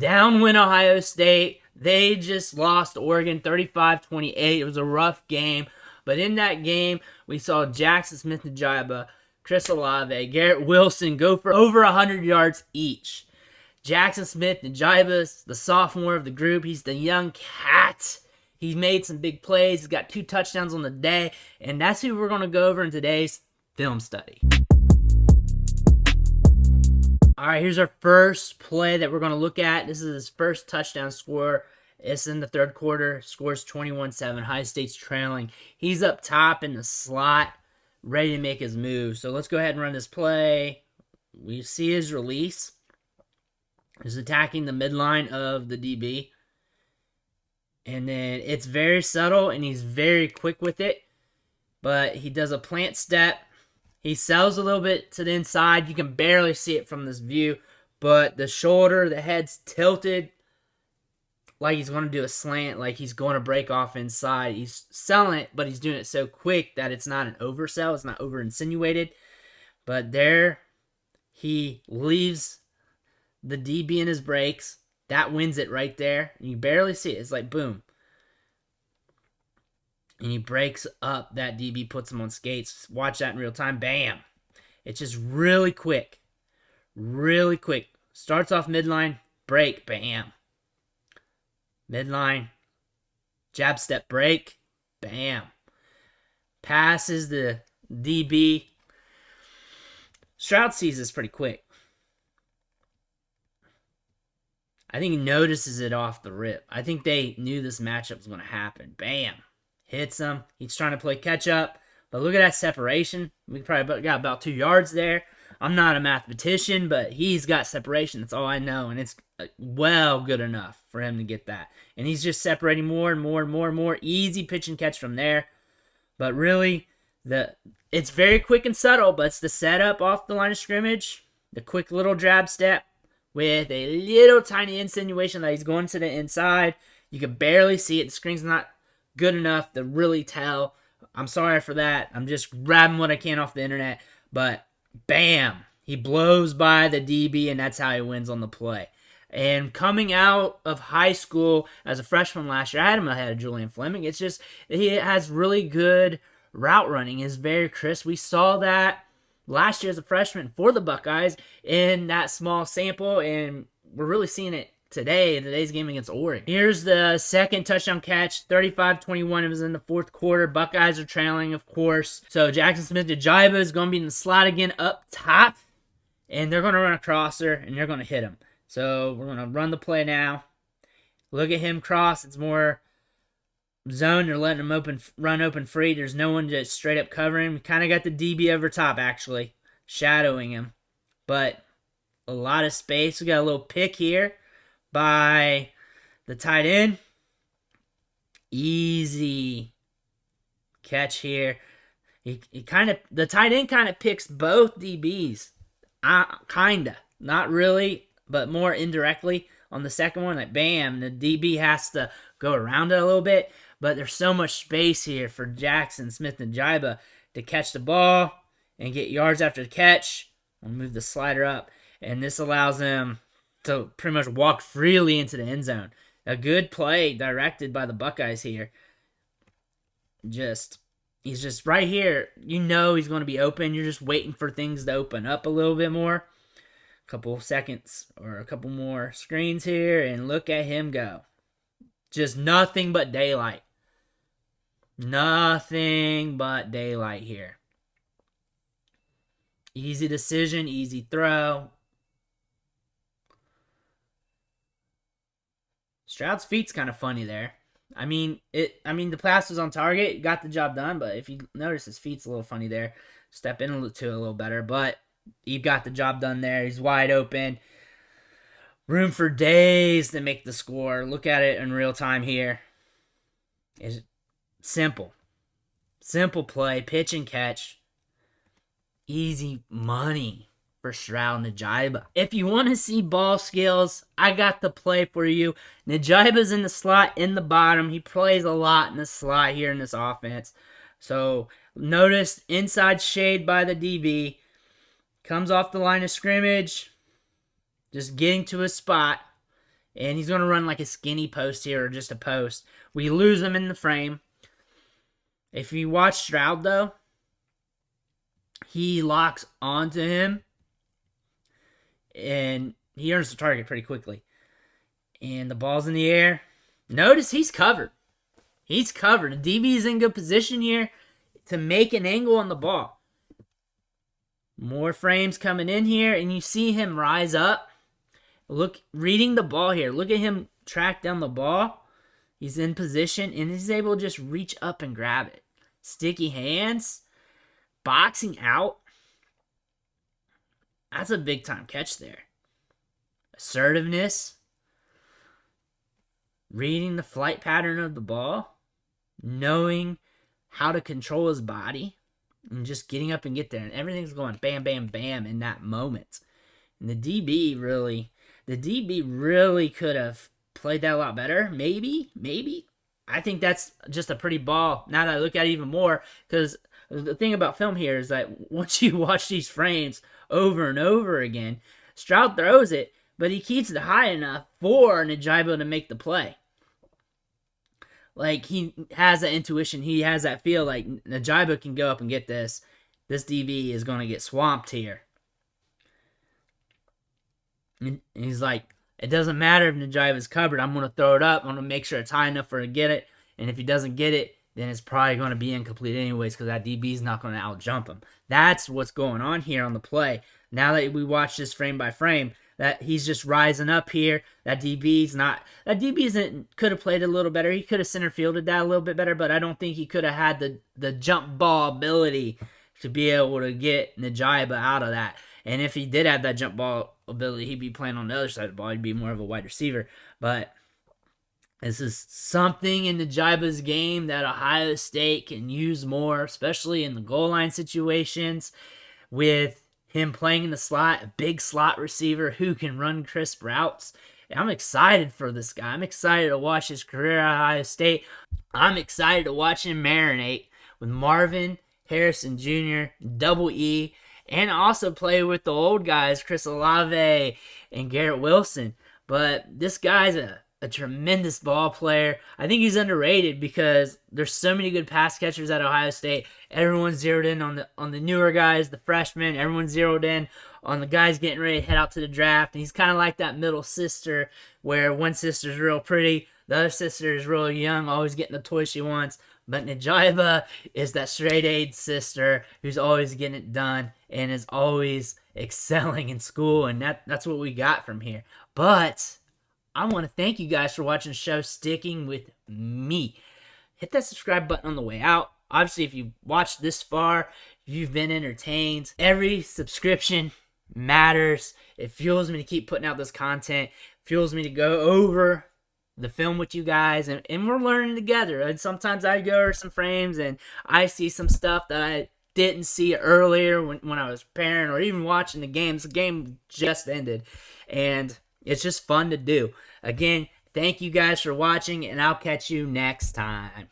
Down went Ohio State. They just lost Oregon 35-28. It was a rough game. But in that game, we saw Jaxon Smith-Njigba, Chris Olave, Garrett Wilson go for over 100 yards each. Jaxon Smith-Njigba, the sophomore of the group. He's the young cat. He's made some big plays. He's got 2 touchdowns on the day. And that's who we're going to go over in today's film study. All right, here's our first play that we're going to look at. This is his first touchdown score. It's in the third quarter. Scores 21-7. Ohio State's trailing. He's up top in the slot, ready to make his move. So let's go ahead and run this play. We see his release. He's attacking the midline of the DB. And then it's very subtle, and he's very quick with it. But he does a plant step. He sells a little bit to the inside. You can barely see it from this view. But the shoulder, the head's tilted like he's going to do a slant, like he's going to break off inside. He's selling it, but he's doing it so quick that it's not an oversell. It's not over-insinuated. But there, he leaves the DB in his brakes. That wins it right there. And you barely see it. It's like, boom. And he breaks up that DB, puts him on skates. Watch that in real time. Bam. It's just really quick. Really quick. Starts off midline. Break. Bam. Midline. Jab step break. Bam. Passes the DB. Stroud sees this pretty quick. I think he notices it off the rip. I think they knew this matchup was going to happen. Bam. Hits him. He's trying to play catch up. But look at that separation. We probably got about 2 yards there. I'm not a mathematician, but he's got separation. That's all I know. And it's well good enough for him to get that. And he's just separating more and more and more and more. Easy pitch and catch from there. But really, it's very quick and subtle, but it's the setup off the line of scrimmage. The quick little jab step with a little tiny insinuation that he's going to the inside. You can barely see it. The screen's not good enough to really tell. I'm sorry for that. I'm just grabbing what I can off the internet. But bam, he blows by the DB, and that's how he wins on the play. And coming out of high school as a freshman last year, I had him ahead of Julian Fleming. It's just he has really good route running. He's very crisp. We saw that last year as a freshman for the Buckeyes in that small sample, and we're really seeing it today in today's game against Oregon. Here's the second touchdown catch, 35-21. It was in the fourth quarter. Buckeyes are trailing, of course. So Jaxon Smith-Njigba is going to be in the slot again up top, and they're going to run a crosser, and they're going to hit him. So we're going to run the play now. Look at him cross. It's more zone. They're letting him run open free. There's no one just straight up covering him. We kind of got the DB over top, actually, shadowing him. But a lot of space. We got a little pick here by the tight end. Easy catch here. The tight end kind of picks both DBs. Kinda. Not really, but more indirectly on the second one. Like, bam, the DB has to go around it a little bit. But there's so much space here for Jaxon Smith-Njigba to catch the ball and get yards after the catch. I'll move the slider up. And this allows him to pretty much walk freely into the end zone. A good play directed by the Buckeyes here. He's just right here. You know he's going to be open. You're just waiting for things to open up a little bit more. A couple seconds or a couple more screens here, and look at him go. Just nothing but daylight. Nothing but daylight here. Easy decision, easy throw. Stroud's feet's kind of funny there. I mean, the pass was on target. Got the job done, but if you notice, his feet's a little funny there. Step into it a little better, but he got the job done there. He's wide open. Room for days to make the score. Look at it in real time here. It's simple. Simple play, pitch and catch. Easy money for Stroud and Njigba. If you want to see ball skills, I got the play for you. Njigba's in the slot in the bottom. He plays a lot in the slot here in this offense. So notice inside shade by the DB. Comes off the line of scrimmage. Just getting to a spot. And he's going to run like a skinny post here or just a post. We lose him in the frame. If you watch Stroud, though, he locks onto him. And he earns the target pretty quickly. And the ball's in the air. Notice he's covered. He's covered. The DB's in good position here to make an angle on the ball. More frames coming in here, and you see him rise up. Look, reading the ball here. Look at him track down the ball. He's in position, and he's able to just reach up and grab it. Sticky hands. Boxing out. That's a big-time catch there. Assertiveness. Reading the flight pattern of the ball. Knowing how to control his body. And just getting up and get there. And everything's going bam, bam, bam in that moment. And the DB really could have played that a lot better. Maybe. I think that's just a pretty ball now that I look at it even more. Because the thing about film here is that once you watch these frames over and over again, Stroud throws it, but he keeps it high enough for Njigba to make the play. Like, he has that intuition. He has that feel like Njigba can go up and get this. This DB is going to get swamped here. And he's like, it doesn't matter if Njigba's covered. I'm going to throw it up. I'm going to make sure it's high enough for him to get it. And if he doesn't get it, then it's probably going to be incomplete anyways because that DB's not going to out-jump him. That's what's going on here on the play. Now that we watch this frame by frame, that he's just rising up here. That DB could have played a little better. He could have center fielded that a little bit better, but I don't think he could have had the jump ball ability to be able to get Njigba out of that. And if he did have that jump ball ability, he'd be playing on the other side of the ball. He'd be more of a wide receiver. But this is something in Njigba's game that Ohio State can use more, especially in the goal line situations with him playing in the slot, a big slot receiver who can run crisp routes. I'm excited for this guy. I'm excited to watch his career at Ohio State. I'm excited to watch him marinate with Marvin Harrison Jr., Double E, and also play with the old guys, Chris Olave and Garrett Wilson. But this guy's a tremendous ball player. I think he's underrated because there's so many good pass catchers at Ohio State. Everyone's zeroed in on the newer guys, the freshmen. Everyone's zeroed in on the guys getting ready to head out to the draft. And he's kind of like that middle sister where one sister's real pretty, the other sister is real young, always getting the toy she wants. But Njigba is that straight-A'd sister who's always getting it done and is always excelling in school. And that's what we got from here. But I want to thank you guys for watching the show, sticking with me. Hit that subscribe button on the way out. Obviously, if you watched this far, you've been entertained. Every subscription matters. It fuels me to keep putting out this content. It fuels me to go over the film with you guys, and we're learning together. And sometimes I go over some frames, and I see some stuff that I didn't see earlier when I was preparing or even watching the games. The game just ended, and it's just fun to do. Again, thank you guys for watching, and I'll catch you next time.